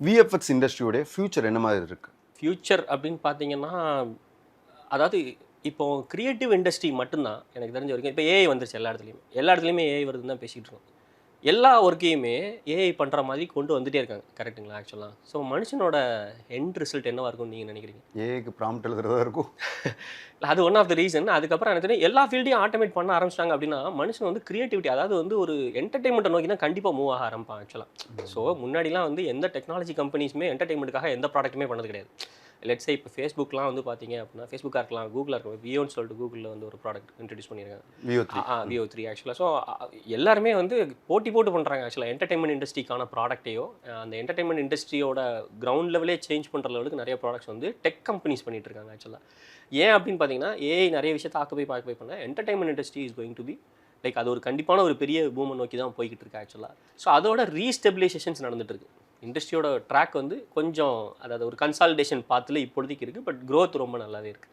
VFX இண்டஸ்ட்ரியோடைய future என்ன மாதிரி இருக்குது? ஃப்யூச்சர் அப்படின்னு பார்த்தீங்கன்னா, அதாவது இப்போ கிரியேட்டிவ் இண்டஸ்ட்ரி மட்டும்தான் எனக்கு தெரிஞ்ச வரைக்கும். இப்போ ஏஐ வந்துருச்சு எல்லா இடத்துலையுமே. எல்லா இடத்துலையுமே ஏஐ வருதுன்னு தான் பேசிக்கிட்டு இருக்கோம். எல்லா ஒர்க்கையுமே ஏஐ பண்ணுற மாதிரி கொண்டு வந்துட்டே இருக்காங்க. கரெக்ட்டுங்களா ஆக்சுவலாக? ஸோ மனுஷனோட எண்ட் ரிசல்ட் என்னவா இருக்கும்னு நீங்கள் நினைக்கிறீங்க? ஏஐக்கு ப்ராம்ப்ட் எழுதுறதா இருக்கும். அது ஒன் ஆஃப் த ரீசன். அதுக்கப்புறம் எனக்கு தெரியும் எல்லா ஃபீல்டையும் ஆட்டோமேட் பண்ண ஆரம்பிச்சிட்டாங்க அப்படின்னா, மனுஷன் வந்து கிரியேட்டிவிட்டி அதாவது வந்து ஒரு என்டர்டெயின்மெண்ட்டை நோக்கி தான் கண்டிப்பாக மூவ் ஆக ஆரம்பிப்பான் ஆக்சுவலாக. ஸோ முன்னாடிலாம் வந்து எந்த டெக்னாலஜி கம்பெனிஸுமே என்டர்டெயின்மெண்ட்டுக்காக எந்த ப்ராடக்ட்டுமே பண்ணது கிடையாது. லெட்ஸே இப்போ ஃபேஸ்புக்லாம் வந்து பார்த்தீங்க அப்படின்னா, ஃபேஸ்புக்காக இருக்கலாம், கூகுளாக இருக்கலாம். வியோன்னு சொல்லிட்டு கூகுளில் வந்து ஒரு ப்ராடக்ட் இன்ட்ரடியூஸ் பண்ணியிருக்காங்க. VO3. விஓ3 ஆக்சுவலாக. ஸோ எல்லாருமே வந்து போட்டி போட்டு பண்ணுறாங்க ஆக்சுவலாக. என்டர்டெயின்மெண்ட் இண்டஸ்ட்ரிக்கான ப்ராடக்ட்டையோ அந்த என்டர்டெயின்மெண்ட் இண்டஸ்ட்ரியோட கிரவுண்ட் லெவலே சேஞ்ச் பண்ணுற லெவலுக்கு நிறைய ப்ராடக்ட்ஸ் வந்து டெக் கம்பெனிஸ் பண்ணிட்டு இருக்காங்க ஆக்சுவலாக. ஏன் அப்படின்னு பார்த்தீங்கன்னா, ஏஐ நிறைய விஷயத்தை ஆக்குபை பண்ண entertainment industry is going to be like அது ஒரு கண்டிப்பான ஒரு பெரிய பூமை நோக்கி தான் போய்கிட்டு இருக்கு ஆக்சுவலாக. ஸோ அதோட ரீஸ்டெபிலைசேஷன்ஸ் நடந்துட்டு இருக்கு. இண்டஸ்ட்ரியோட ட்ராக் வந்து கொஞ்சம் அதாவது ஒரு கன்சாலிடேஷன் பாத்தில் இப்போதைக்கு இருக்குது. பட் க்ரோத் ரொம்ப நல்லாவே இருக்குது.